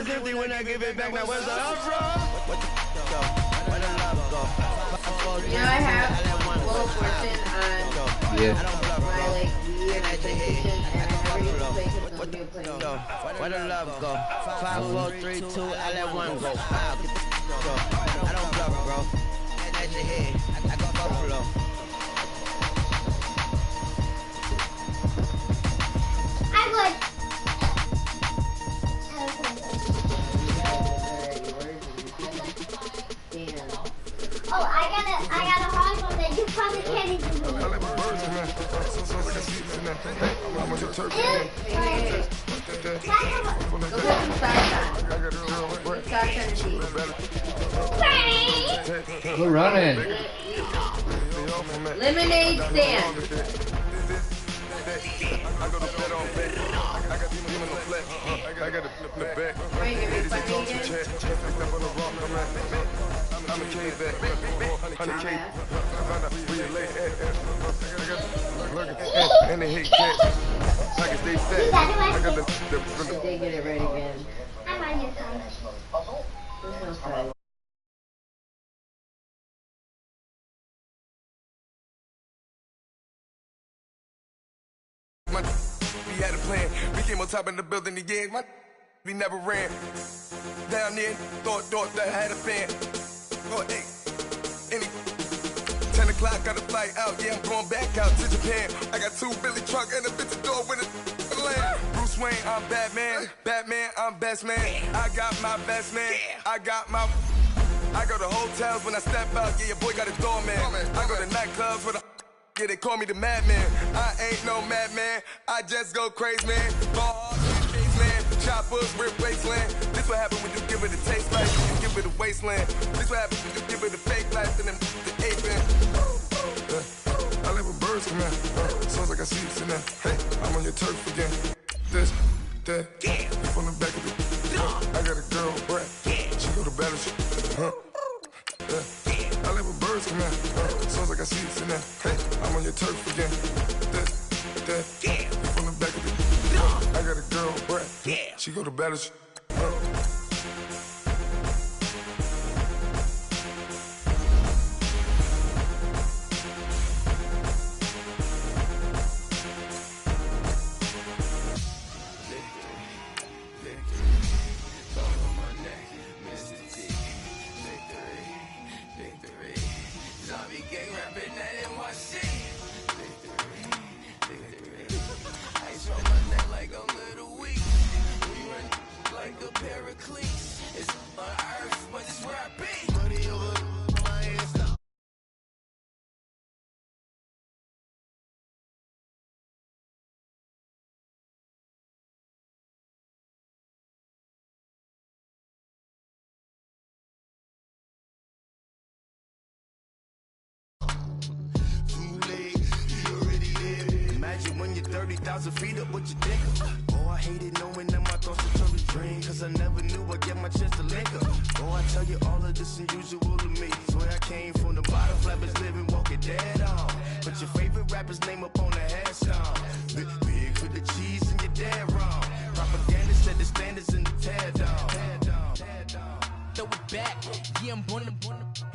is empty when I give it back. Now where's the up from? Where the love go? You know, I have a little fortune on my like Wii and my PlayStation, and I never used to play because I'm new playing. Where the love go? 5, 4, 3, 2, I let one go. I don't bluff, bro. At your head, I go buffalo. I would. Oh, I got a hard one that you probably can't even do. I like my birds in there. So like I see it in there. I'm on your turkey. Go put some socks on. We're running. Lemonade stand. I go to bed on bed. I got demons on the flex. I got the back. Are you gonna be funny again? I'm a cave back. 100K. Where you lay at. And they hate cats. I can stay stacked. I got the. They get it right again. I'm on your phone. There's no size. We had a plan. We came on top in the building again. We never ran. Down there, thought that I had a fan. Oh, hey. 10 o'clock, got a flight out. Yeah, I'm going back out to Japan. I got 2 Billy truck and a bitch door with a land. Bruce Wayne, I'm Batman. Batman, I'm best man. I got my best man. I go to hotels when I step out. Yeah, your boy got a doorman. I go to nightclubs with a. Yeah, they call me the madman. I ain't no madman. I just go crazy, man. Ball hard, face, man. Choppers, rip wasteland. This what happen when you give it a taste like you give it a wasteland. This what happen when you give it a fake life and then the aping. I live with birds come in. Sounds like I see it in there. Hey, I'm on your turf again. This, that, from the back of the. I got a girl, Brett. She go to battle. I live with birds come in. Sounds like I see it in there. Hey, I'm on your turf again. That, from the back of the. I got a girl, Brett. She go to battle. When you're 30,000 feet up, what you think of? Oh, I hated knowing that my thoughts were totally dream. Cause I never knew I'd get my chance to link up. Oh, I tell you all of this unusual to me. Swear I came from the bottom, flappers living, walking dead on. Put your favorite rapper's name up on the headstone. Big for the cheese and you're dead wrong. Propaganda set the standards in the tear down. Throw it back, yeah, I'm born to.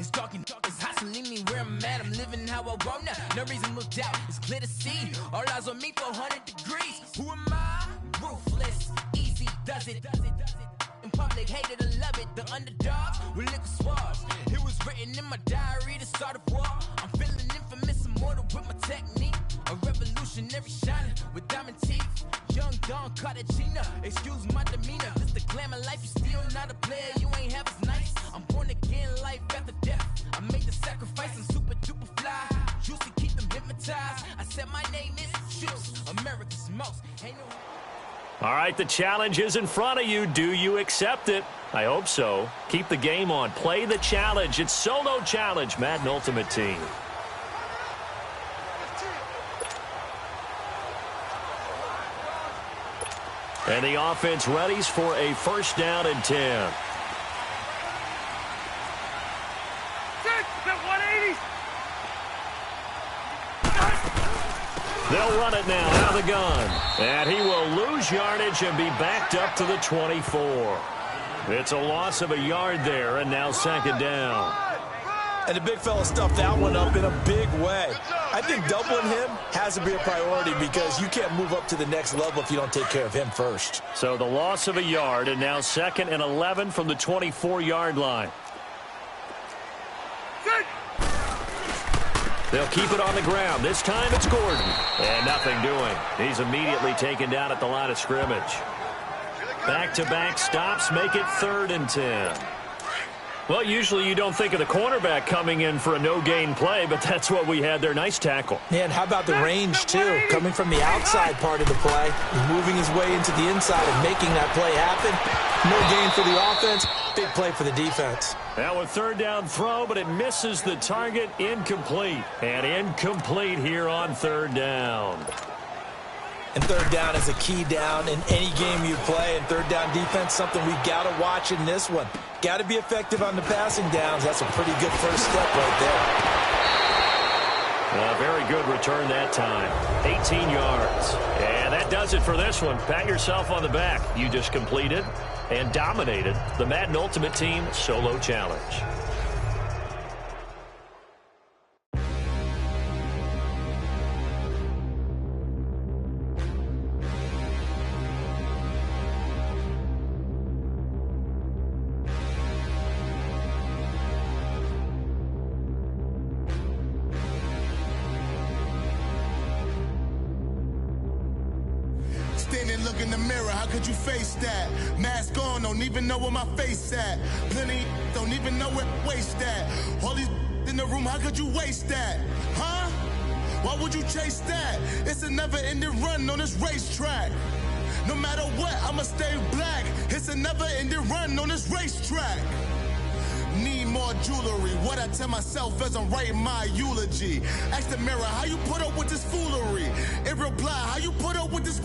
It's dark, it's hot, so leave me where I'm at. I'm living how I want now. No reason to doubt, it's clear to see. All eyes on me, 400 degrees. Who am I? Ruthless, easy, does it. In public, hate it or love it. The underdogs with liquor swabs. It was written in my diary to start a war. I'm feeling infamous, immortal with my technique. A revolutionary shining with diamond teeth. Young Don Cartagena, excuse my demeanor. This the glamour life, you still not a player. You ain't half as nice. I'm born again, life after death. I made the sacrifice, I'm super duper fly. Used to keep them hypnotized. I said my name is Juice, America's most. Ain't no. All right, the challenge is in front of you. Do you accept it? I hope so. Keep the game on. Play the challenge. It's Solo Challenge, Madden Ultimate Team. And the offense readies for a first down and 10. They'll run it now out of the gun. And he will lose yardage and be backed up to the 24. It's a loss of a yard there, and now second down. And the big fella stuffed that one up in a big way. I think doubling him has to be a priority because you can't move up to the next level if you don't take care of him first. So the loss of a yard, and now 2nd and 11 from the 24-yard line. They'll keep it on the ground. This time it's Gordon. And nothing doing. He's immediately taken down at the line of scrimmage. Back-to-back stops make it 3rd and 10. Well, usually you don't think of the cornerback coming in for a no-gain play, but that's what we had there. Nice tackle. Yeah, and how about the range, too? Coming from the outside part of the play, moving his way into the inside and making that play happen. No gain for the offense, big play for the defense. Now a 3rd down throw, but it misses the target. Incomplete. And incomplete here on 3rd down. And 3rd down is a key down in any game you play. And 3rd down defense, something we got to watch in this one. Got to be effective on the passing downs. That's a pretty good first step right there. Very good return that time. 18 yards. And that does it for this one. Pat yourself on the back. You just completed and dominated the Madden Ultimate Team Solo Challenge. Standing, look in the mirror, how could you face that? Mask on, don't even know where my face at. Plenty, don't even know where waste at. All these in the room, how could you waste that? Huh? Why would you chase that? It's a never-ending run on this racetrack. No matter what, I'ma stay black. It's a never-ending run on this racetrack. Need more jewelry. What I tell myself as I'm writing my eulogy. Ask the mirror, how you put up with this foolery? It reply, how you put up with this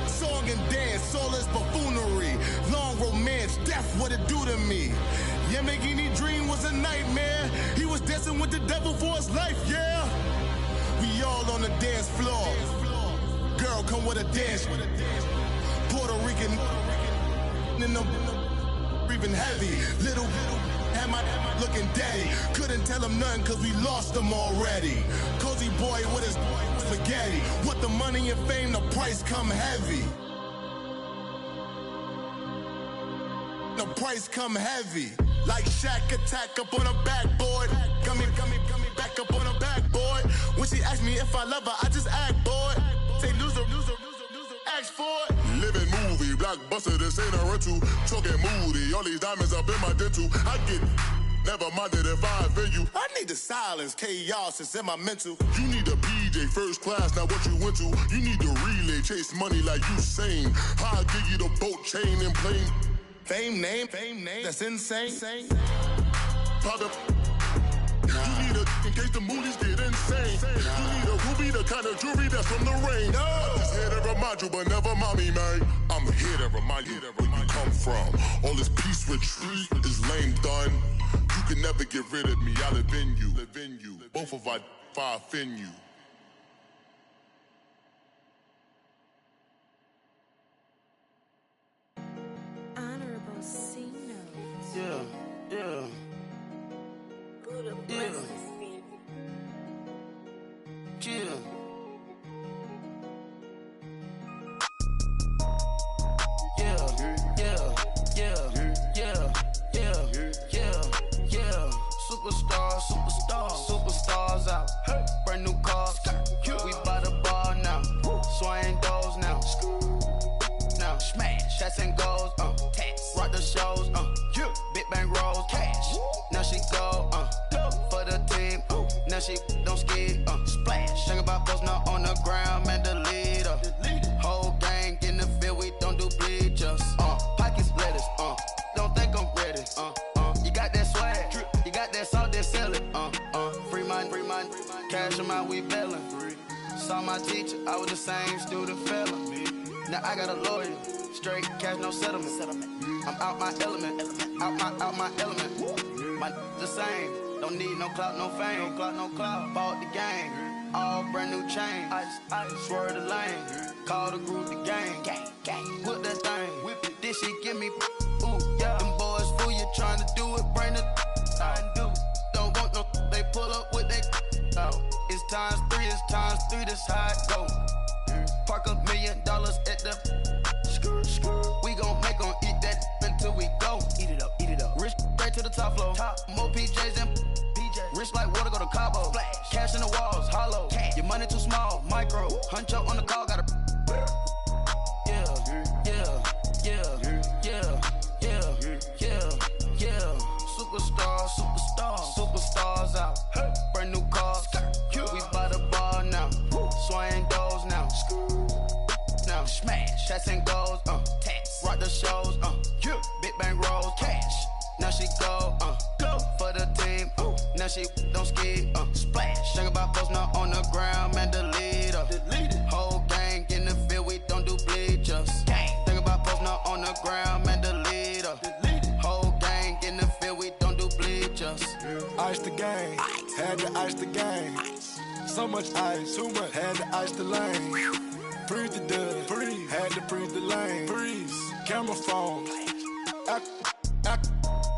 song and dance, all this buffoonery. Long romance, death, what it do to me? Yamagini dream was a nightmare. He was dancing with the devil for his life, yeah. We all on the dance floor. Girl, come with a dance. Puerto Rican in the breathing heavy. Little had my looking daddy. Couldn't tell him nothing cause we lost him already. Cozy boy with his spaghetti. With the money and fame, the price come heavy. The price come heavy. Like Shaq attack up on a backboard. Come back up on a backboard. When she asked me if I love her, I just act bored. Say loser, ask for it. Living movie, blockbuster, this ain't a rental. Talking moody, all these diamonds up in my dental. I get never minded if I offend you. I need the silence, chaos is in my mental. You need a PJ, first class, not what you went to. You need the relay, chase money like you sane. How I give you the boat, chain, and plane. Fame name, that's insane. Pop you need a, in case the movies get insane. You need a ruby, the kind of jewelry that's from the rain. No. I'm just here to remind you, but never mommy, man. I'm here to remind you where you come from. All this peace retreat is lame done. You can never get rid of me, I live in you. Both of our if I offend you. Honorable C notes. Yeah. Superstars out. Brand new cars. We by the bar now. Swaying doors now. Now smash. That's and goes. Rock the shows. Big bang rolls. Cash. Now she go. For the team. Now she don't ski. Splash. Think about posting up on the ground. Man, the leader. Whole gang in the field. We don't do bleachers. Pockets lettuce. Don't think I'm ready. You got that swag. You got that salt that sell it. Free mind. Cash amount, we bailin'. Saw my teacher, I was the same student fella. Now I got a lawyer, straight cash, no settlement. I'm out my element, out my element. My the same, don't need no clout, no fame. Bought the game, all brand new chain. I swerve the lane, call the group the gang. Whip that thing, whip it, this shit give me ooh. Yeah. Them boys fool you trying to do it, bring it. Don't want no, they pull up with they out. It's times 3, this how it go. Park $1 million at the we gon' make 'em eat that until we go. Eat it up. Rich straight to the top floor. More PJs and rich like water go to Cabo. Splash. Cash in the walls, hollow. Cash. Your money too small, micro. Huncho on the call, gotta. Yeah. Superstars out. Brand new cars. We by the bar now. Swaying doors now. Now smash. Shots and goals. Rock the shows. Big bang rolls. Cash. Now she go. For the team. Now she don't ski. Splash. Think about post now on the ground. Man, delete her. Whole gang in the field. We don't do bleachers. Think about post now on the ground. Man, delete her. Whole gang in the field. We don't do bleachers. Ice the game. Had to ice the game. So much ice. Too much. Had to ice the lane. Freeze the dud. Freeze. Had to freeze the lane. Freeze. Camera phone.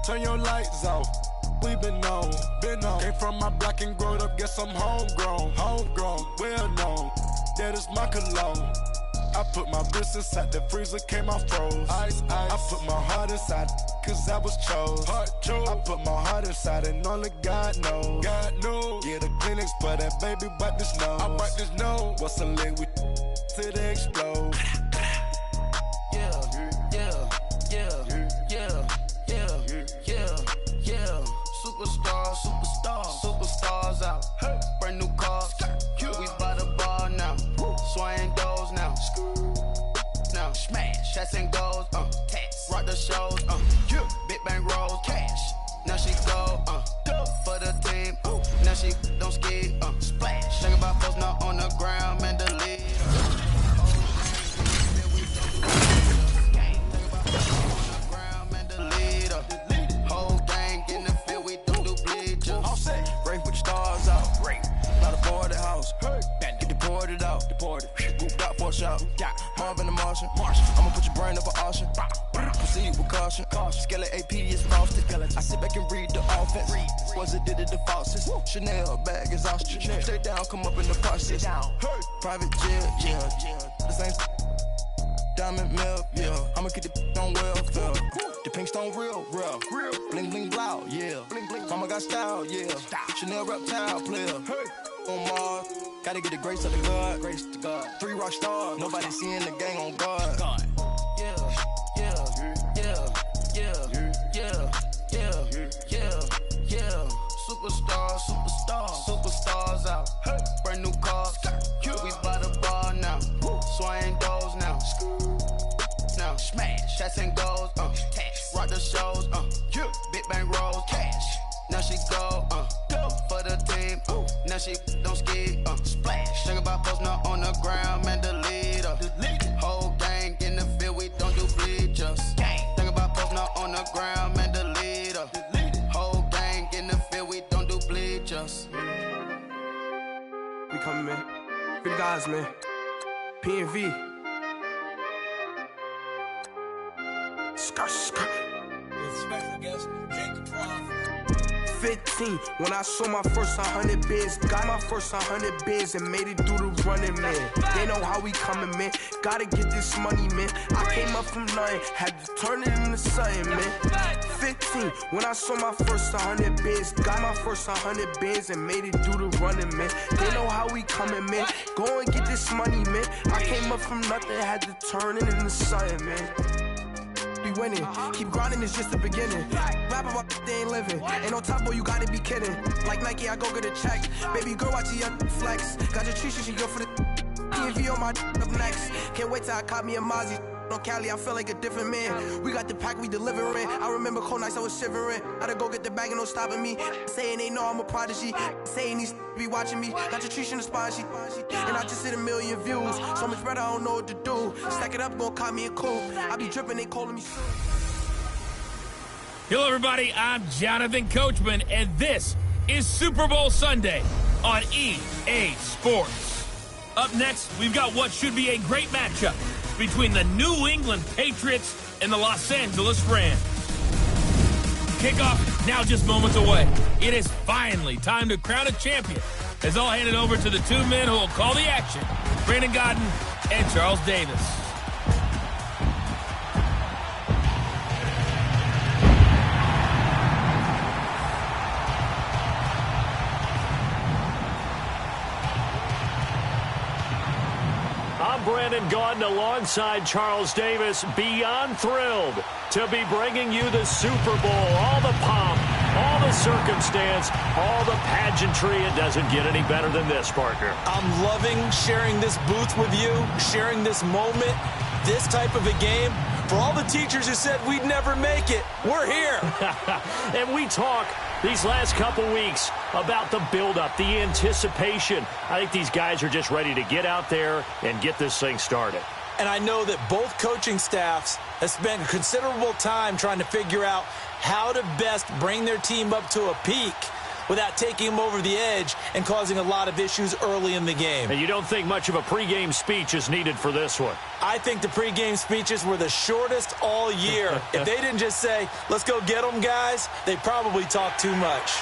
Turn your lights off. We been on. Came from my block and growed up. Guess I'm homegrown. Well known. That is my cologne. I put my wrist inside the freezer, came out froze. Ice. I put my heart inside, cause I was chose. I put my heart inside and only God knows. Yeah, the clinics for that baby wipe this nose. I wipe this nose. What's a liquid till they explode? Superstars out. Brand new cars. We by the bar now. Swaying doors now. Now smash. Shots and goals. Rock the shows. Big bang rolls. Cash. Now she go. For the team. Now she don't ski. Splash. Think about post now on the ground. Man, delete. Shop. Marvin the Martian. I'ma put your brain up an auction. Proceed with caution. Skeleton AP is frosted. I sit back and read the offense. Was it did it the faucets? Chanel bag is ostrich. Stay down, come up in the process. Private jet, yeah. The same diamond milk, yeah. I'ma get the on welfare. The pink stone real. Bling bling blow, yeah. Mama got style, yeah. Chanel reptile player. On Mars. Gotta get the grace of the God. 3 rock stars. Nobody seeing the gang on guard. Yeah. Superstars out. Brand new cars. We by the bar now. Swaying doors now. Now smash. Shots and goals. Rock the shows. Big bang rolls. Cash. Now she go. For the team. Now she don't ski. Splash. Think about post now on the ground. Man, delete her. Whole gang in the field. We don't do bleachers. Think about post now on the ground. Man, delete her. Whole gang in the field. We don't do bleachers. We coming, man. Free the guys, man. PNV. Skirt. Special guest, Jacob Roth. 15 when I saw my first 100 bids. Got my first 100 bids and made it through the running, man. They know how we coming, man. Gotta get this money, man. I came up from nothing, had to turn it into something, man. 15 when I saw my first 100 bids. Got my first 100 bids and made it through the running, man. They know how we coming, man. Go and get this money, man. I came up from nothing, had to turn it into something, man. Winning. Keep grinding, it's just the beginning. Rap about they ain't living. Ain't no top boy, you gotta be kidding. Like Nike, I go get a check. Baby girl, watch your young flex. Got your tree, she go for the PNV on my up next. Can't wait till I caught me a Mozzie. On Cali, I feel like a different man. We got the pack, we delivering. I remember cold nights, I was shivering. Gotta go get the bag and no stopping me. Saying they know I'm a prodigy. Saying these be watching me. Got your tree in the spine, she. And I just hit 1 million views. So much better, I don't know what to do. Stack it up, gon' call me a cool. I be dripping, they calling me soon. Hello, everybody. I'm Jonathan Coachman, and this is Super Bowl Sunday on EA Sports. Up next, we've got what should be a great matchup between the New England Patriots and the Los Angeles Rams. Kickoff now just moments away. It is finally time to crown a champion. As I'll hand it over to the two men who will call the action, Brandon Godden and Charles Davis. I'm Brandon Godden alongside Charles Davis, beyond thrilled to be bringing you the Super Bowl. All the pomp, all the circumstance, all the pageantry. It doesn't get any better than this, partner. I'm loving sharing this booth with you, sharing this moment, this type of a game. For all the teachers who said we'd never make it, we're here. And we talk these last couple weeks about the buildup, the anticipation. I think these guys are just ready to get out there and get this thing started. And I know that both coaching staffs have spent considerable time trying to figure out how to best bring their team up to a peak without taking them over the edge and causing a lot of issues early in the game. And you don't think much of a pregame speech is needed for this one? I think the pregame speeches were the shortest all year. If they didn't just say, let's go get them, guys, they probably talked too much.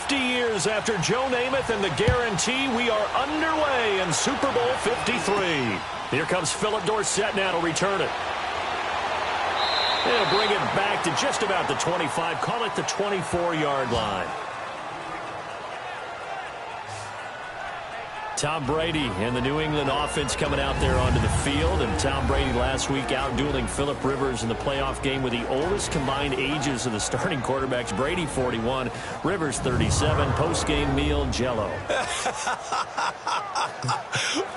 Years after Joe Namath and the guarantee, we are underway in Super Bowl 53. Here comes Philip Dorsett now to return it. They'll bring it back to just about the 25, call it the 24-yard line. Tom Brady and the New England offense coming out there onto the field. And Tom Brady last week out-dueling Phillip Rivers in the playoff game with the oldest combined ages of the starting quarterbacks. Brady 41, Rivers 37. Post-game meal, Jell-O.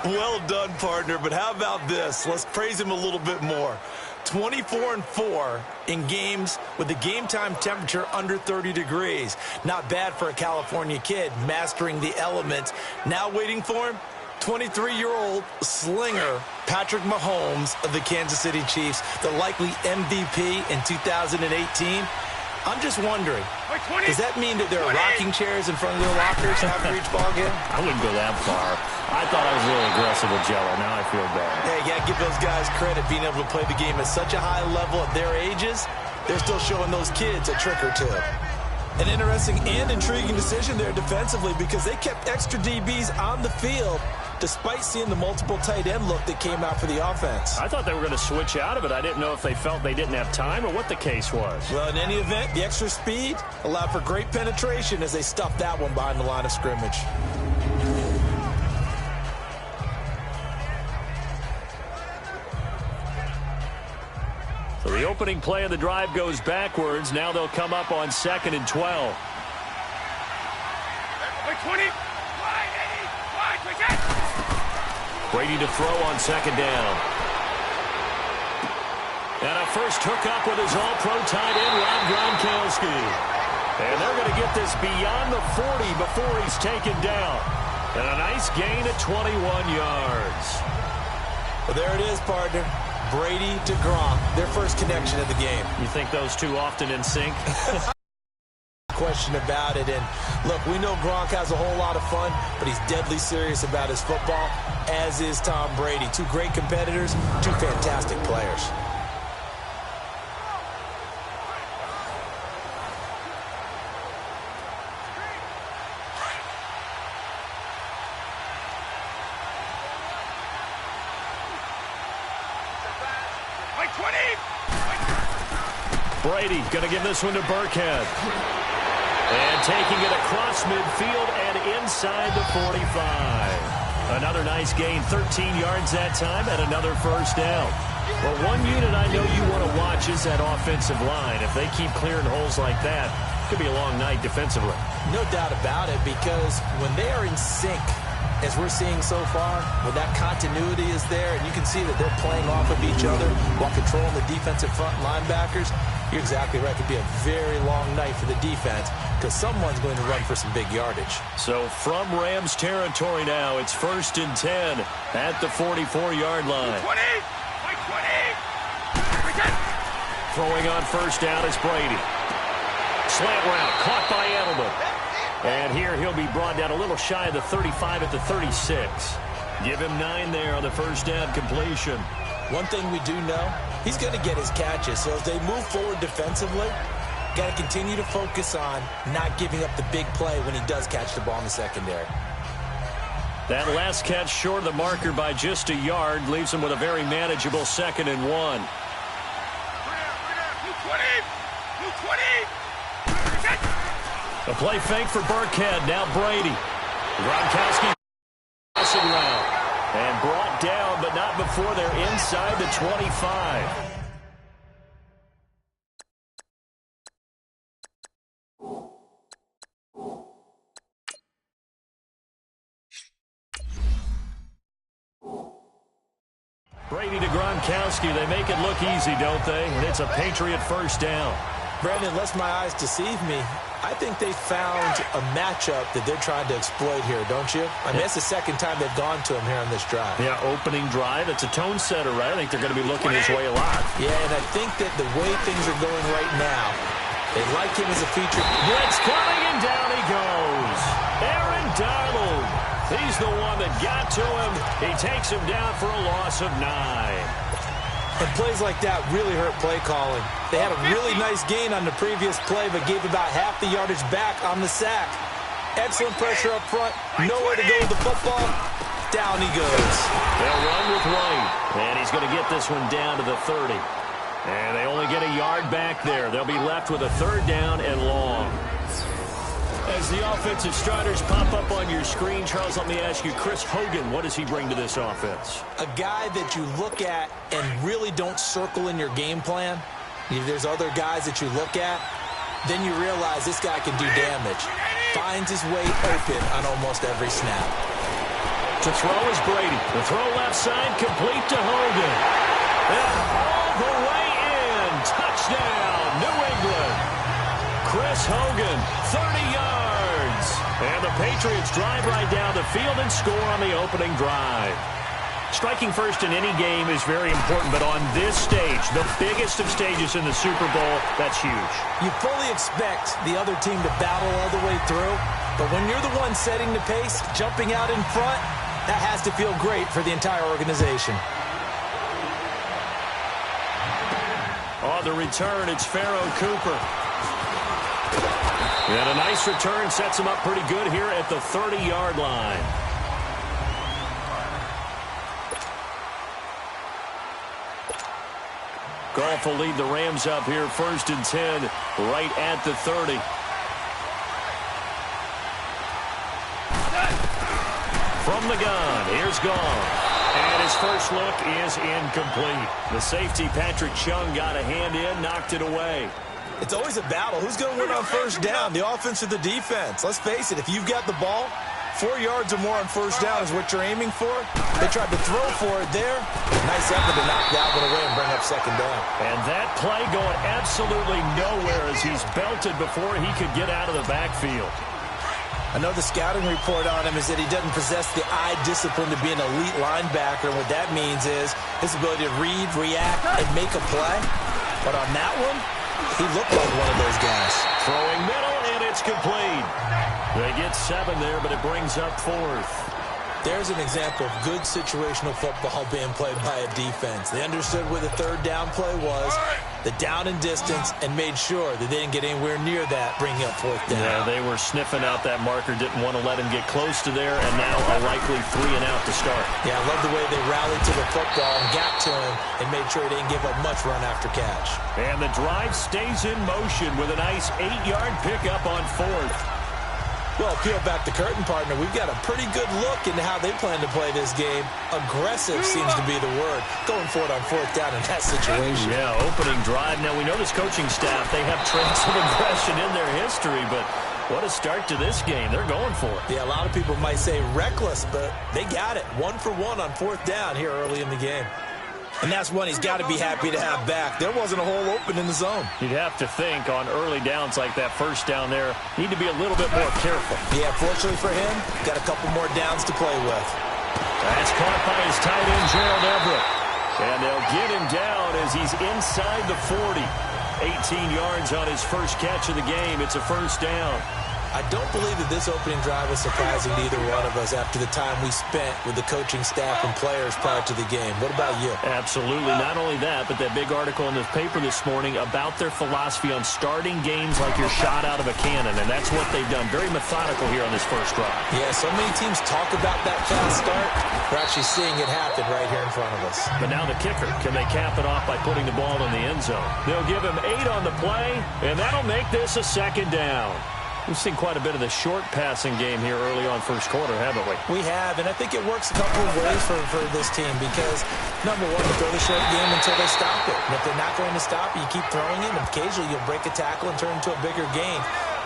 Well done, partner. But how about this? Let's praise him a little bit more. 24-4 in games with the game time temperature under 30 degrees. Not bad for a California kid mastering the elements. Now waiting for him, 23-year-old slinger Patrick Mahomes of the Kansas City Chiefs, the likely MVP in 2018. I'm just wondering, does that mean that there are rocking chairs in front of their lockers after each ball game? I wouldn't go that far. I thought I was a little aggressive with Jell-O. Now I feel bad. Yeah, you got to give those guys credit being able to play the game at such a high level at their ages. They're still showing those kids a trick or two. An interesting and intriguing decision there defensively because they kept extra DBs on the field despite seeing the multiple tight end look that came out for the offense. I thought they were going to switch out of it. I didn't know if they felt they didn't have time or what the case was. Well, in any event, the extra speed allowed for great penetration as they stuffed that one behind the line of scrimmage. So the opening play of the drive goes backwards. Now they'll come up on 2nd and 12. 20. Brady to throw on 2nd down. And a first hookup with his all-pro tight end, Rob Gronkowski. And they're going to get this beyond the 40 before he's taken down. And a nice gain at 21 yards. Well, there it is, partner. Brady to Gronk, their first connection of the game. You think those two often in sync? Question about it. And look, we know Gronk has a whole lot of fun, but he's deadly serious about his football, as is Tom Brady. Two great competitors, two fantastic players. Brady going to give this one to Burkhead. And taking it across midfield and inside the 45. Another nice gain, 13 yards that time, and another first down. Well, one unit I know you want to watch is that offensive line. If they keep clearing holes like that, it could be a long night defensively. No doubt about it, because when they are in sync, as we're seeing so far, when that continuity is there, and you can see that they're playing off of each other while controlling the defensive front linebackers, you're exactly right. It could be a very long night for the defense because someone's going to run for some big yardage. So from Rams territory now, it's 1st and 10 at the 44-yard line. 20! Throwing on first down is Brady. Slant route caught by Edelman. And here he'll be brought down a little shy of the 35 at the 36. Give him 9 there on the first down completion. One thing we do know, he's going to get his catches. So as they move forward defensively, got to continue to focus on not giving up the big play when he does catch the ball in the secondary. That last catch short of the marker by just a yard leaves him with a very manageable 2nd and 1. A play fake for Burkhead. Now Brady. Gronkowski passing route. And brought down, but not before they're inside the 25. Brady to Gronkowski. They make it look easy, don't they? And it's a Patriot first down. Brandon, lest my eyes deceive me, I think they found a matchup that they're trying to exploit here, don't you? I mean, it's the second time they've gone to him here on this drive. Yeah, opening drive. It's a tone setter, right? I think they're going to be looking his way a lot. Yeah, and I think that the way things are going right now, they like him as a feature. Blitz coming, and down he goes. Aaron Donald. He's the one that got to him. He takes him down for a loss of 9. And plays like that really hurt play calling. They had a really nice gain on the previous play, but gave about half the yardage back on the sack. Excellent pressure up front. Nowhere to go with the football. Down he goes. They'll run with White. And he's going to get this one down to the 30. And they only get a yard back there. They'll be left with a 3rd down and long. As the offensive starters pop up on your screen, Charles, let me ask you, Chris Hogan, what does he bring to this offense? A guy that you look at and really don't circle in your game plan. If there's other guys that you look at, then you realize this guy can do damage. Finds his way open on almost every snap. To throw is Brady. The throw left side, complete to Hogan. And all the way in. Touchdown, New England. Chris Hogan, 30 yards. And the Patriots drive right down the field and score on the opening drive. Striking first in any game is very important, but on this stage, the biggest of stages in the Super Bowl, that's huge. You fully expect the other team to battle all the way through, but when you're the one setting the pace, jumping out in front, that has to feel great for the entire organization. On the return, it's Pharaoh Cooper. And a nice return sets him up pretty good here at the 30-yard line. Goff will lead the Rams up here 1st and 10 right at the 30. From the gun, here's Goff. And his first look is incomplete. The safety, Patrick Chung, got a hand in, knocked it away. It's always a battle. Who's going to win on first down, the offense or the defense? Let's face it, if you've got the ball, 4 yards or more on first down is what you're aiming for. They tried to throw for it there. Nice effort to knock that one away and bring up 2nd down. And that play going absolutely nowhere as he's belted before he could get out of the backfield. I know the scouting report on him is that he doesn't possess the eye discipline to be an elite linebacker. And what that means is his ability to read, react, and make a play. But on that one, he looked like one of those guys. Throwing middle, and it's complete. They get 7 there, but it brings up 4th. There's an example of good situational football being played by a defense. They understood where the 3rd down play was. the down and distance and made sure that they didn't get anywhere near that, bringing up 4th down. Yeah, they were sniffing out that marker, didn't want to let him get close to there, and now a likely 3 and out to start. Yeah, I love the way they rallied to the football and got to him and made sure he didn't give up much run after catch. And the drive stays in motion with a nice 8-yard pickup on 4th. Well, peel back the curtain, partner. We've got a pretty good look into how they plan to play this game. Aggressive seems to be the word. Going for it on 4th down in that situation. Yeah, opening drive. Now, we know this coaching staff, they have traits of aggression in their history, but what a start to this game. They're going for it. Yeah, a lot of people might say reckless, but they got it. 1 for 1 on 4th down here early in the game. And that's one he's got to be happy to have back. There wasn't a hole open in the zone. You'd have to think on early downs like that first down there, need to be a little bit more careful. Yeah, fortunately for him, got a couple more downs to play with. That's caught by his tight end, Gerald Everett. And they'll get him down as he's inside the 40. 18 yards on his first catch of the game. It's a 1st down. I don't believe that this opening drive was surprising to either one of us after the time we spent with the coaching staff and players prior to the game. What about you? Absolutely. Not only that, but that big article in the paper this morning about their philosophy on starting games like you're shot out of a cannon, and that's what they've done. Very methodical here on this first drive. Yeah, so many teams talk about that fast start. We're actually seeing it happen right here in front of us. But now the kicker. Can they cap it off by putting the ball in the end zone? They'll give him 8 on the play, and that'll make this a 2nd down. We've seen quite a bit of the short passing game here early on first quarter, haven't we? We have, and I think it works a couple of ways for this team because, number one, you throw the short game until they stop it. And if they're not going to stop it, you keep throwing it, and occasionally you'll break a tackle and turn into a bigger gain.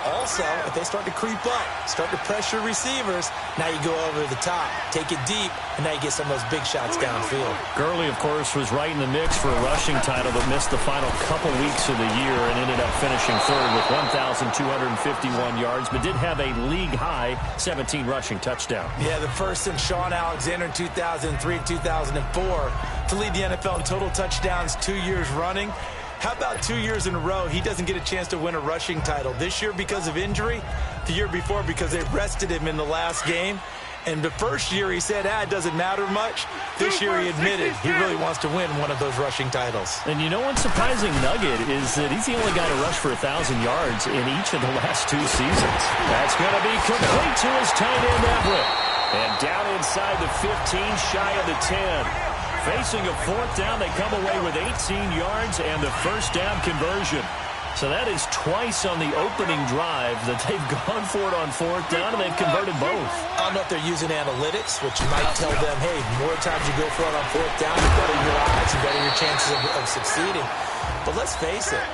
Also, if they start to creep up, start to pressure receivers, now you go over the top, take it deep, and now you get some of those big shots downfield. Gurley, of course, was right in the mix for a rushing title, but missed the final couple weeks of the year and ended up finishing 3rd with 1,251 yards, but did have a league-high 17 rushing touchdown. Yeah, the first since Sean Alexander in 2003 and 2004 to lead the NFL in total touchdowns 2 years running. How about 2 years in a row he doesn't get a chance to win a rushing title? This year because of injury, the year before because they rested him in the last game. And the first year he said, it doesn't matter much. This year he admitted he really wants to win one of those rushing titles. And you know one surprising nugget is that he's the only guy to rush for 1,000 yards in each of the last 2 seasons. That's going to be complete to his tight end, Everett. And down inside the 15, shy of the 10. Facing a 4th down, they come away with 18 yards and the 1st down conversion. So that is twice on the opening drive that they've gone for it on 4th down, and they've converted both. I don't know if they're using analytics, which might tell them, hey, more times you go for it on 4th down, the better your odds, the better your chances of succeeding. But let's face it,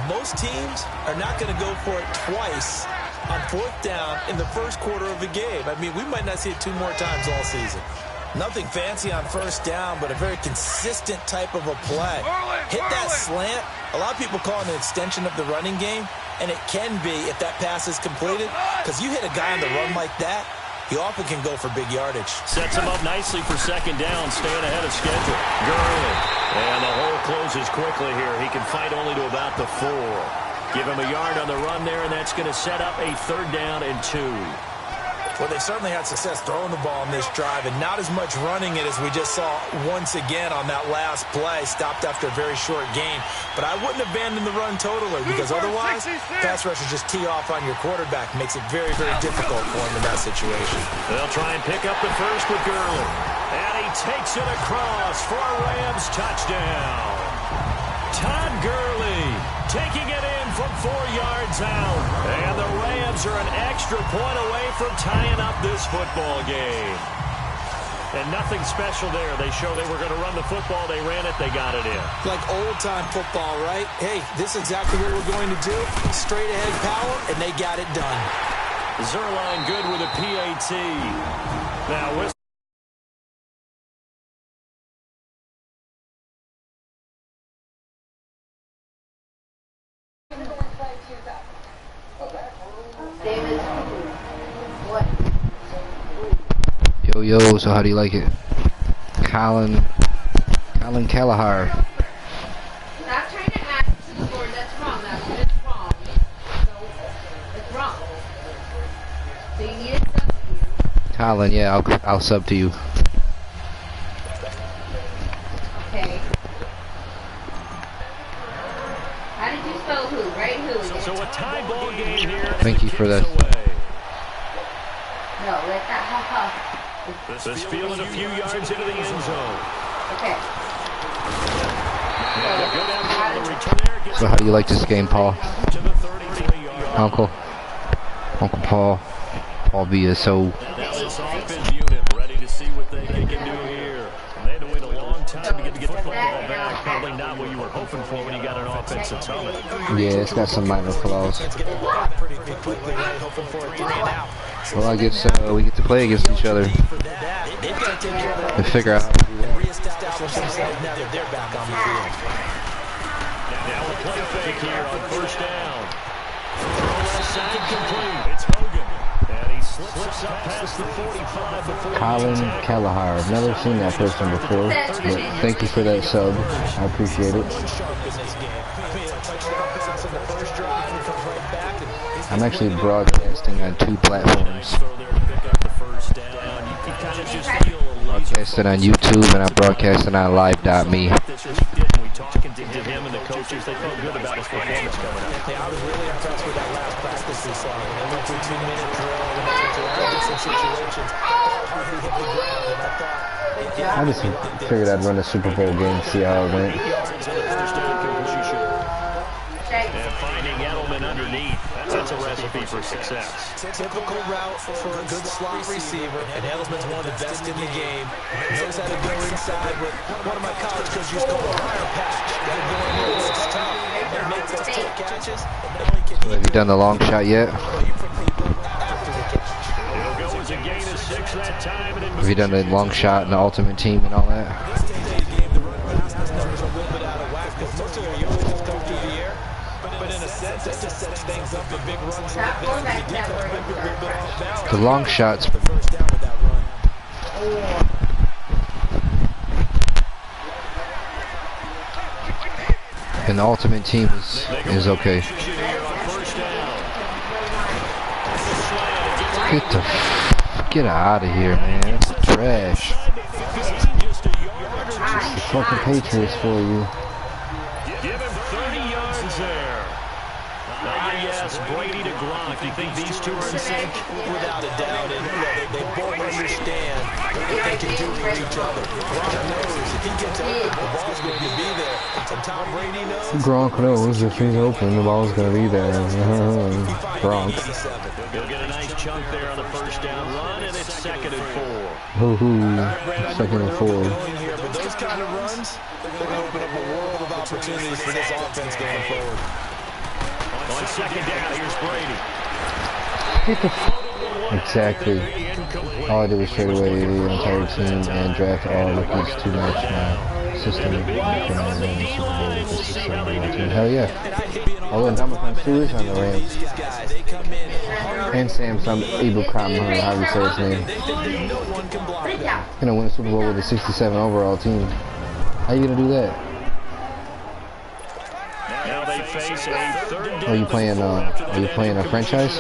most teams are not going to go for it twice on 4th down in the first quarter of a game. I mean, we might not see it 2 more times all season. Nothing fancy on 1st down, but a very consistent type of a play. Hit that slant. A lot of people call it an extension of the running game, and it can be if that pass is completed, because you hit a guy on the run like that, he often can go for big yardage. Sets him up nicely for 2nd down, staying ahead of schedule. Gurley. And the hole closes quickly here. He can fight only to about the 4. Give him a yard on the run there, and that's going to set up a 3rd down and 2. Well, they certainly had success throwing the ball in this drive, and not as much running it as we just saw once again on that last play. Stopped after a very short gain. But I wouldn't abandon the run totally, because otherwise, pass rushers just tee off on your quarterback. Makes it very, very difficult for him in that situation. They'll try and pick up the first with Gurley. And he takes it across for a Rams touchdown. Todd Gurley taking it in from 4 yards out. And the Rams are an extra point away from tying up this football game. And nothing special there. They show they were going to run the football. They ran it. They got it in. Like old-time football, right? Hey, this is exactly what we're going to do. Straight ahead power, and they got it done. Zerline good with a PAT. Now, with Yo, so how do you like it? Colin Callahar. Stop trying to add to the board. That's wrong. That's wrong. It's wrong. So you need a substitute. Colin, yeah, I'll sub to you. Okay. spell who, right? Who? So a tie ball game here. Thank you for that. No, let that ha. This field a few yards into the end zone. Okay. So how do you like this game, Paul? Uncle Paul. Paul BSO. Now this offense unit ready to see what they can do here. They had to wait a long time to get the football back. Probably not what you were hoping for when you got an offensive tunnel. Yeah, it's got some minor flaws. Well, I guess we get to play against each other and figure out how to do that. Now a play fake here on first down. Left side complete. It's Hogan. And he slips up past the 45 before Colin Kelleher. I've never seen that person before, but thank you for that sub. I appreciate it. I'm actually broadcasting on 2 platforms. Broadcasting on YouTube and I'm broadcasting on live.me. Talking to him and the coaches, they felt good about his performance coming up. I was really impressed with that last practice we saw. When they went to a 2-minute drill, when they went to different situations, he hit the ground, and I thought... I just figured I'd run a Super Bowl game, see how it went. And finding Edelman underneath, that's a recipe for success. Typical route for a good slot receiver, and Edelman's one of the best in the game. Knows how to go inside with one of my college coaches called a higher patch. Got to go in there, it's tough, and make those tough catches. Have you done the long shot yet? Have you done the long shot and the ultimate team and all that? The long shots. And the ultimate team is okay. Get out of here, man. It's trash. It's the fucking Patriots for you. Give him 30 yards there. Yes, Brady to Gronk. You think these two are in sync? Without a doubt. And they both understand what they can do for each other. Gronk knows if he gets open, the ball's going to be there. And Tom Brady knows. Gronk knows if he's open, the ball's going to be there. Gronk. He'll get a nice chunk there on the first down run, and it's 2nd and 4. Hoo-hoo. 2nd and 4. But those kind of runs, they're going to open up a world of opportunities for this offense going forward. On 2nd down, here's Brady. Exactly. All I did was trade away the entire team and draft all rookies to match my system. Hell yeah. I wouldn't Dominican Stewart on the Rams. And Samsung Ibukam, however you say his name. Gonna win a Super Bowl with a 67 overall team. How you gonna do that? Now they face a 3rd down. Are you playing a franchise?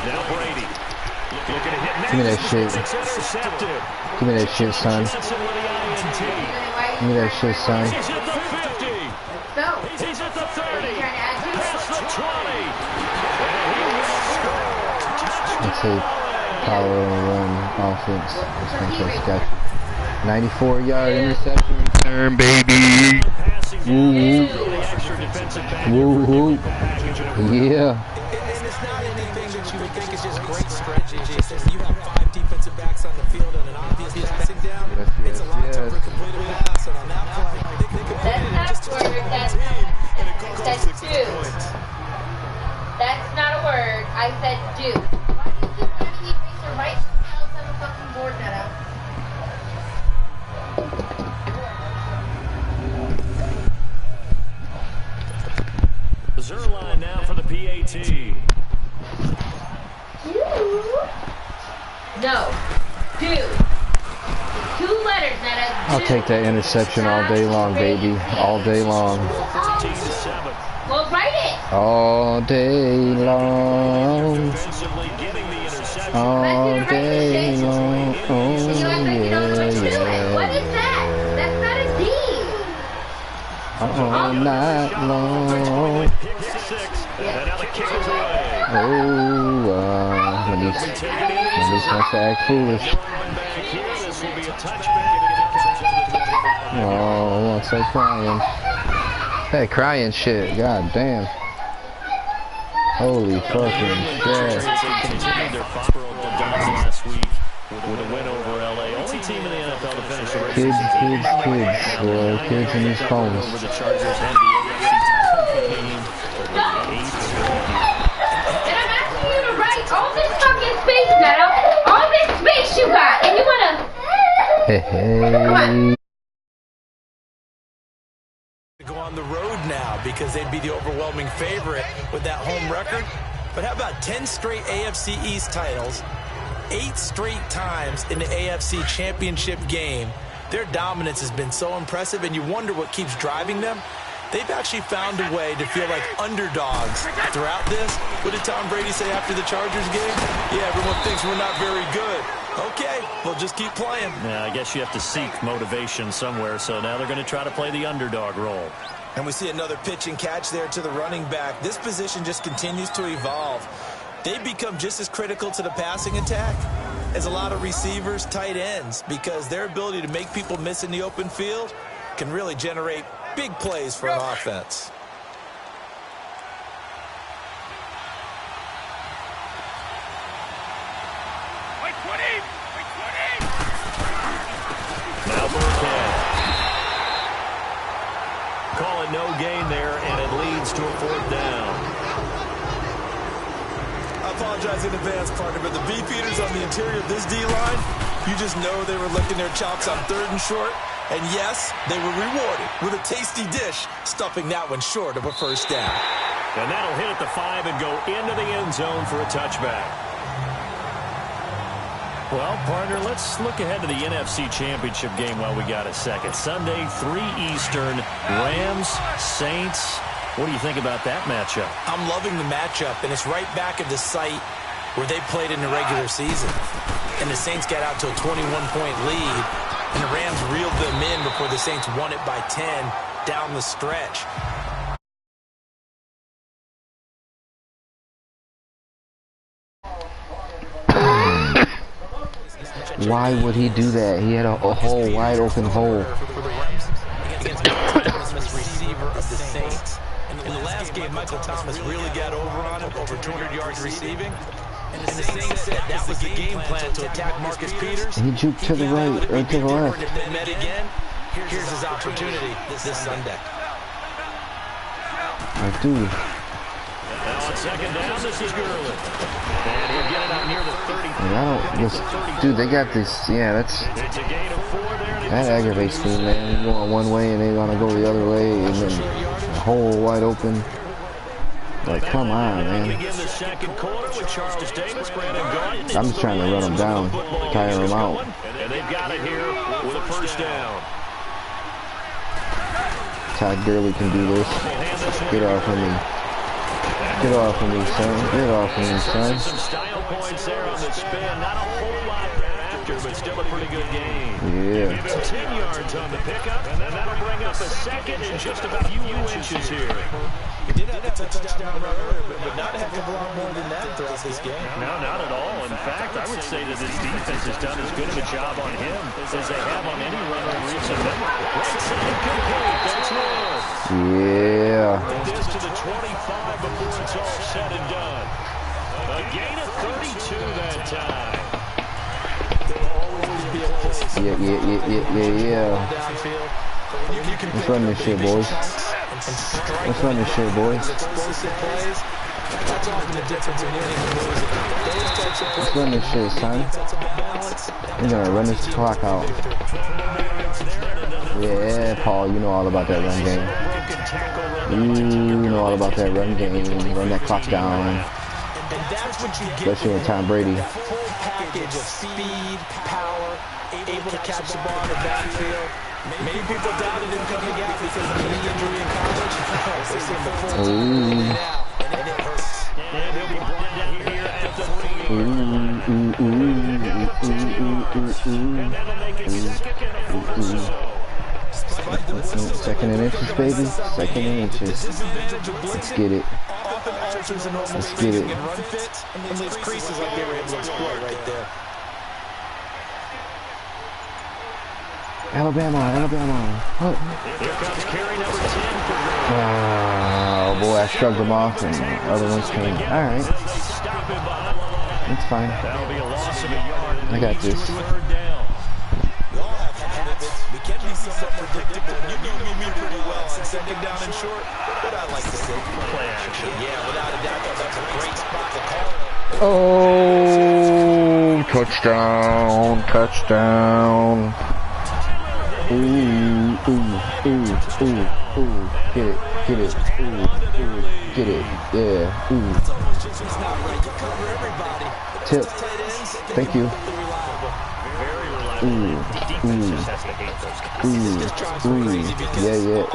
Now Brady. Give me that shit. Give me that shit, son. Give me that shit, son. He's at the 50. He's at the 30. Past the 20. It's a power and run offense. This franchise got you. 94-yard interception return, baby. Woo woo. Woo woo. Yeah. And it's not anything that you would think is just great strategy. You have 5 defensive backs on the field and an obvious passing down. It's a lot tougher to complete a pass. And on that play, they completed it just as a team, and it cost them 6 points. That's not a word. I said do. Why do you keep letting me erase or write something else on the fucking board, Netta? Zerline now for the PAT. No. Do. 2 letters, Netta. I'll take that interception all day long, baby. All day long. Well, write it. All day long. All day long. Oh, yeah, yeah. all night long. Oh, Manice wants to act foolish. Oh, he wants to start crying. Hey, crying shit. God damn. Holy fucking shit. With a win over LA, only team in the NFL to finish the race. Kids. Kids in these phones. Over the Chargers and the AFC title game. And I'm asking you to write all this fucking space now. All this space you got, and you wanna. Come on. Go on the road now because they'd be the overwhelming favorite with that home record. But how about 10 straight AFC East titles? 8 straight times in the AFC Championship game. Their dominance has been so impressive, and you wonder what keeps driving them. They've actually found a way to feel like underdogs throughout this. What did Tom Brady say after the Chargers game? Yeah, everyone thinks we're not very good. Okay, we'll just keep playing. Yeah, I guess you have to seek motivation somewhere, so now they're going to try to play the underdog role. And we see another pitch and catch there to the running back. This position just continues to evolve. They've become just as critical to the passing attack as a lot of receivers, tight ends, because their ability to make people miss in the open field can really generate big plays for an offense. Now Burkhead. Call it no gain there, and it leads to a 4th down. I apologize in advance, partner, but the beefeaters on the interior of this D-line, you just know they were licking their chops on 3rd and short. And yes, they were rewarded with a tasty dish, stuffing that one short of a 1st down. And that'll hit at the 5 and go into the end zone for a touchback. Well, partner, let's look ahead to the NFC Championship game while we got a second. Sunday, 3 Eastern, Rams, Saints. What do you think about that matchup? I'm loving the matchup, and it's right back at the site where they played in the regular season. And the Saints got out to a 21-point lead, and the Rams reeled them in before the Saints won it by 10 down the stretch. Why would he do that? He had a whole wide open hole. Receiver of the Saints. In the last game, Michael Thomas really got over on him, over 200 yards receiving. And the Saints said that was the game plan, to attack Marcus Peters. He juked to the right or to the left. If they met again, here's his opportunity this Sunday. Like, dude. Now on 2nd down, this is Gurley. And he'll get it out near the 30. Dude, they got this. Yeah, that's. It's a gain of 4 there. That aggravates me, man. You're going one way and they're gonna go the other way, and then the hole wide open. Like, come on, man. I'm just trying to run them down, tire them out. And they've got it here with a 1st down. Todd Gurley can do this. Get off of me. Get off of me, son. Get off of me, son. Some style points there on the spin. Not a whole lot thereafter, but still a pretty good game. Yeah. Give him 10 yards on the pickup, and then that'll bring up a 2nd and just about a few inches here. He did have a touchdown run earlier, but not a heck of a lot more than that throughout this game. No, not at all. In fact, I would say that this defense has done as good of a job on him as they have on any runner in recent memory. Right side complete. That's Woods. Yeah. This to the 25 before it's all said and done. A gain of 32 that time. Yeah. Let's run this shit, boys. Let's run this shit, boys. Let's run this shit, son. We're gonna run this clock out. Yeah, Paul, you know all about that run game. You know all about that run game. Run that clock down. Especially with Tom Brady. Full package of speed, power, able to catch the ball in the backfield. Many people doubted him coming out because of the knee injury in college. They see the full time now, and it hurts. And he'll be brought down here at the 3. And that'll make it 2nd and a 4. Second and inches, baby. Second and inches. Let's get it. Let's get it. And those creases like they were able to exploit right there. Alabama. What? Here comes carry number 10 for Green. Oh boy, I shrugged them off and the other ones came. Alright. It's fine. That'll be a loss of a yard. I got this. Third down. We all have habits. We can be somewhat predictable. You know me pretty well. Second down and short. What I like to say. Play action. Yeah, without a doubt, that's a great spot to call. Oh, touchdown. Ooh. Get it. Ooh, get it. Yeah, ooh. Tip. Thank you. Ooh. Yeah.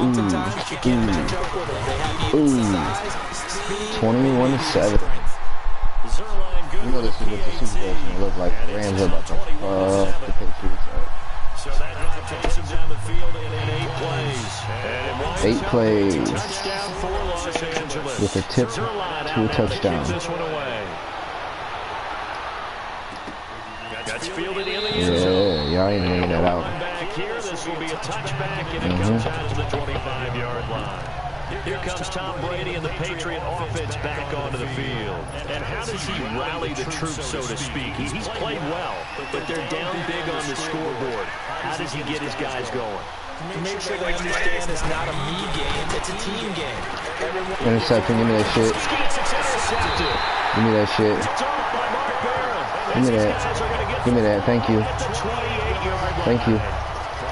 Ooh. 21-7. You know this is what the Super Bowl is going to look like. The Rams are about to fuck the Patriots up. So that drive takes him down the field in 8 plays. 8 plays. Touchdown for Los Angeles. With a tip to a touchdown. This one away. That's fielded in the end zone. Yeah, y'all ain't laying that out. Back here, this will be a touchback, and it comes out to the 25-yard line. Here comes Tom Brady and the Patriot offense back onto the field. And how does he rally the troops, so to speak? He's played well, but they're down big on the scoreboard. How does he get his guys going? To make sure they understand it's not a me game, it's a team game. Interception, give me that shit. Give me that shit. Give me that, thank you. Thank you.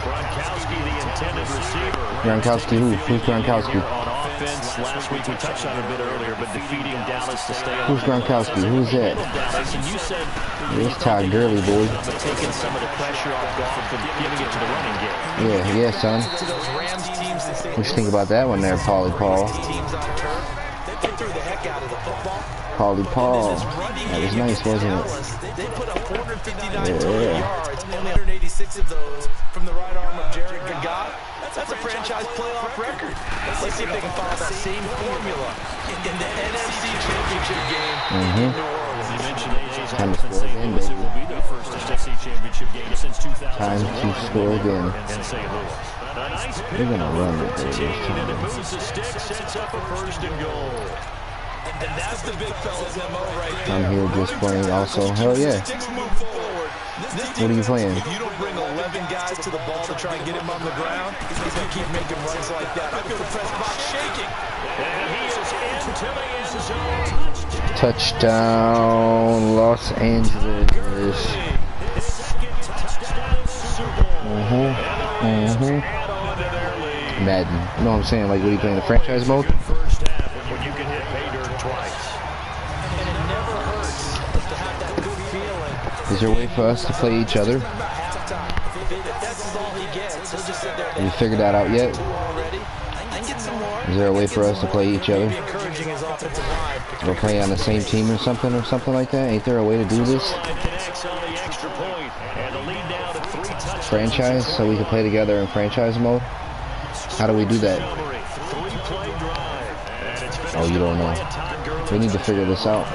Gronkowski, the intended receiver. Gronkowski, who? Who's Gronkowski? On offense, last week we touched on it a bit earlier, but defeating Dallas to stay on. Who's Gronkowski? Who's that? Dallas, and you said It's Todd Gurley, boy. but taking some of the pressure off Goff and giving it to the running game. Yeah, son. What you think about that one there, Paulie Paul? Paulie Paul. That was nice, wasn't it? They put up 459 total yards, only 186 of those from the right arm of Jared Goff. That's a franchise playoff record. Let's see if they can follow that same formula in the NFC Championship game in New Orleans. You mentioned AJ's offense in St. Louis. It will be their first NFC Championship game since 2000. Time to score again. In St. Louis. A nice pick. You're gonna run it, baby. And it moves the stick, sets up a first and goal. And that's the big fella's MO right there. I'm here just playing also. Hell yeah. What are you playing? If you don't bring 11 guys to the ball to try and get him on the ground, he's going to keep making runs like that. I feel the press box shaking. And he is into the end zone. Touchdown, Los Angeles. Madden. You know what I'm saying? Like, what are you playing, the franchise mode? First half when you can hit pay dirt twice. And it never hurts to have that good feeling. Is there a way for us to play each other? Have you figured that out yet? Is there a way for us to play each other? Or play on the same team or something like that? Ain't there a way to do this? Franchise, so we can play together in franchise mode? How do we do that? Oh, you don't know. We need to figure this out.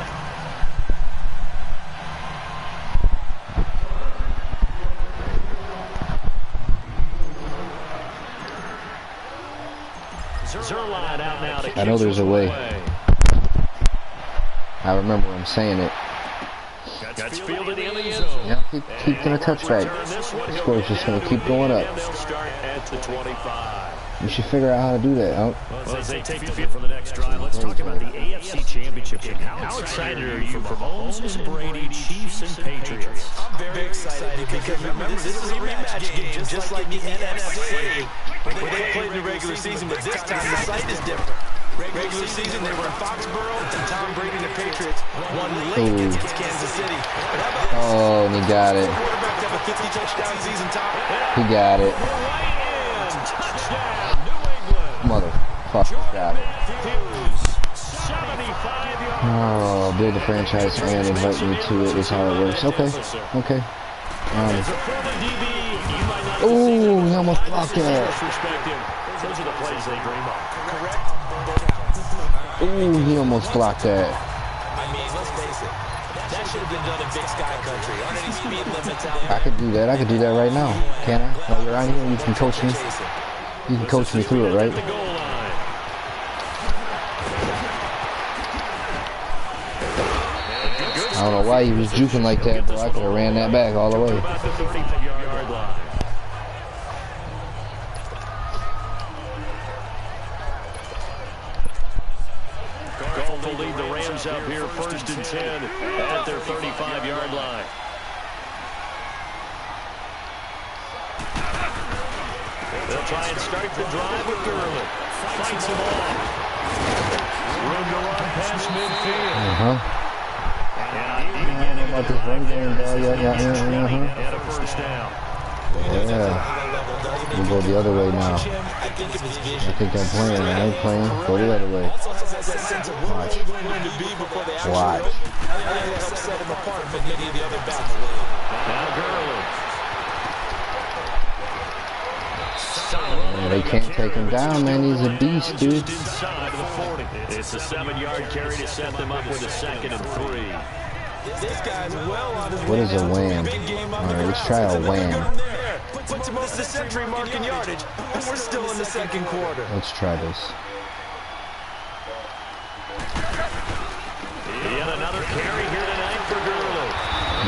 I know there's a way. I remember I'm saying it. Yeah, keep getting a touchback. The score's just going to keep going up. You should figure out how to do that, huh? Well, as they take the field for the next drive, let's talk about the AFC Championship game. How excited are you for Mahomes, Brady, Chiefs, and Patriots? I'm very excited because remember, this is a rematch game, just like the NFC, where they played in the regular season, but this time the site is different. Regular season, they were in Foxborough, and Tom Brady and the Patriots won late against Kansas City. Oh, and he got it. He got it. Motherfucker got it. Oh, build a franchise and invite me to it is how it works. Okay. Ooh, he almost blocked that. Those are the plays they dream of. Ooh, he almost blocked that. I mean, let's face it. That should have been done in Big Sky Country. Aren't any speed limits out there? I could do that. I could do that right now. Can I? While you're out here, you can coach me. You can coach me through it, right? I don't know why he was juking like that, bro. I could have ran that back all the way. Golf will lead the Rams up here 1st and 10 at their 35-yard line. They'll try and start the drive with Gurley. Fights him off. Room to run past midfield. About this run game, bro. Yeah. And a first down. Yeah. We go the other way now. I think I'm playing. I ain't playing. Go the other way. Watch. Watch. Now Gurley. Yeah, they can't take him down, man. He's a beast, dude. Inside the 40. It's a 7-yard carry to set them up with a 2nd and 3. This guy's well on his What is a wham? Alright, let's try a wham. Puts him over the century mark in yardage, and we're still in the 2nd quarter. Let's try this. Yet another carry here tonight for Gurley.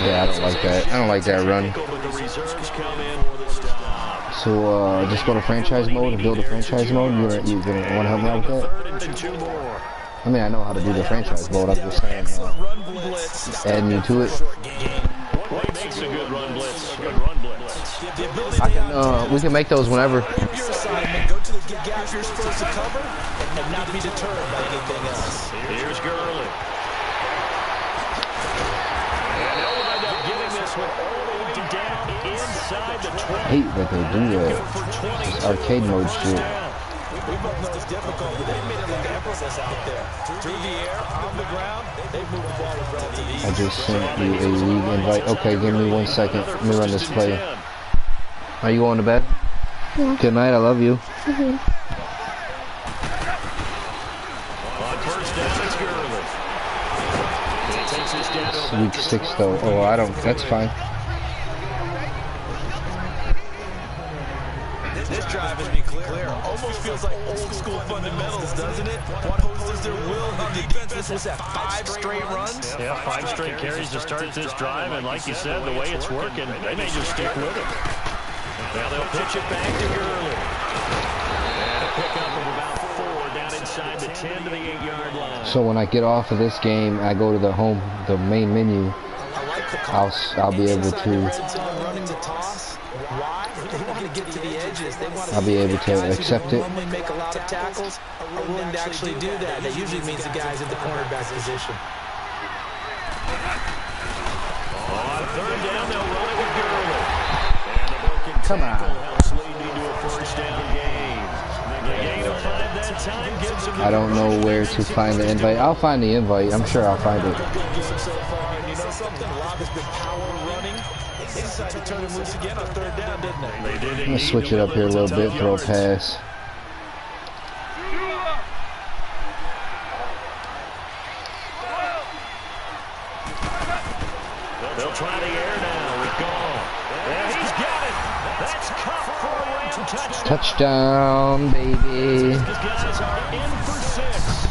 Yeah, I don't like that. I don't like that run. So, just go to franchise mode and build a franchise mode. You gonna want to help me out with that? I mean, I know how to do the franchise mode. I'm just saying, adding you to it. What makes a good run blitz? Good run blitz. I can, we can make those whenever. Go to the gap you're supposed to cover and not be deterred by anything else. Here's Gurley. And they'll end up giving this one all the way down inside the 20. I hate that they do that. This arcade mode shit. We both know it's difficult, but they made it look effortless out there. Through the air, on the ground, they move the ball with relative ease. I just sent you a league invite. Okay, give me 1 second. Let me run this play. Are you going to bed? Yeah. Good night. I love you. On first down, it's Gurley. He takes his down It's week 6 though. Oh, I don't. That's fine. This drive has been clear. Almost feels like old school fundamentals, doesn't it? What poses their will on defense? This was that 5 straight runs. Yeah, 5 straight carries to start this drive, and like you said, the way it's working, they may just stick with it. Now they'll pitch it back to Gurley. And a pickup of about 4 down inside the 10 to the 8-yard line. So when I get off of this game, I go to the main menu. I'll be able to. I'll be able to accept it. Make a lot of tackles are willing to actually do that. That usually means the guy's in the cornerback position. On 3rd down, they'll run it with Gurley. Come on. I don't know where to find the invite. I'll find the invite. I'm sure I'll find it. I'm gonna switch it up here a little bit. Throw a pass. They'll try the air now with Gall. And he's got it. That's caught for a Ram touchdown. Touchdown, baby. These guys are in for 6.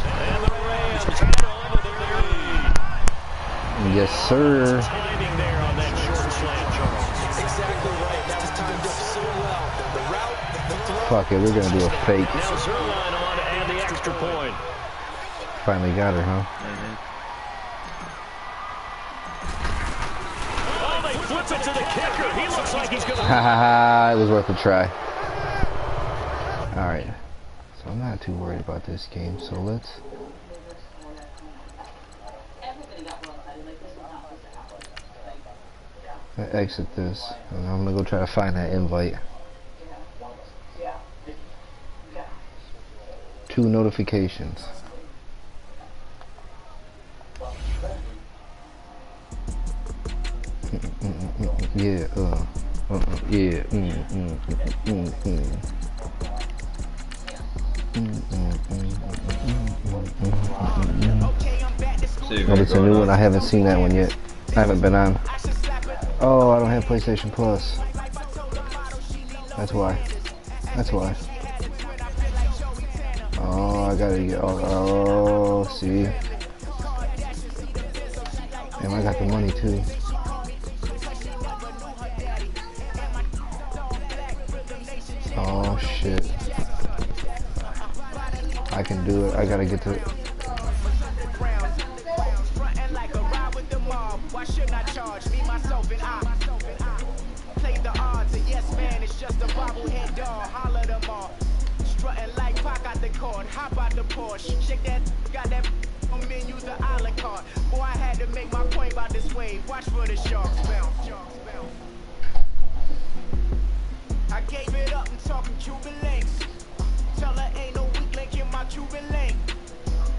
And the Rams head on to their lead. Yes, sir. Timing there on that short slant, Charles. Exactly right. That was timed up so well. The route, the throw. Fuck it, we're gonna do a fake. Now Zerline on to add the extra point. Finally got her, huh? Flip it to the kicker. He looks like he's going to... Ha ha ha, it was worth a try. Alright. So I'm not too worried about this game, so let's... exit this. And I'm gonna go try to find that invite. 2 notifications. Yeah, yeah, Oh, it's a new one. I haven't seen that one yet. I haven't been on. Oh, I don't have PlayStation Plus. That's why. That's why. Oh, I gotta get. Oh, see. And I got the money too. Oh shit. I can do it. I gotta get to it. Why shouldn't I charge me, myself, and I play the odds? And yes, man, it's just a bobblehead doll. Holler them all. Strutting like Pac out the court. Hop out the Porsche. Shake that, got that menus, the a la carte. Boy, I had to make my point about this wave. Watch for the sharks bounce. I gave it up and talking Cuban links. Tell her ain't no weak link in my Cuban link.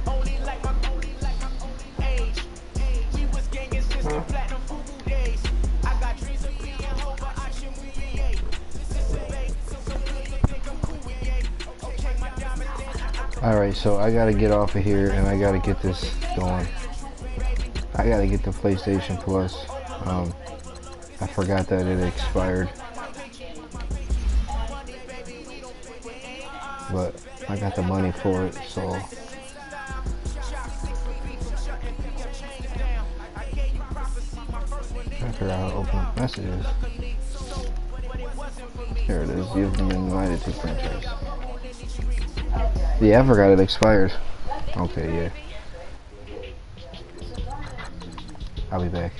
Only like my age. We was gangin' since the platinum FUBU days. I got dreams of being over, I should create. This is a bait, so you think I'm cool with yay. Okay, my diamond dance. Alright, so I gotta get off of here and I gotta get this going. I gotta get the PlayStation Plus. I forgot that it expired. But I got the money for it, so I figure out how to open messages. Here it is. You've been invited to franchise. Yeah, I forgot it expired. Okay, yeah. I'll be back.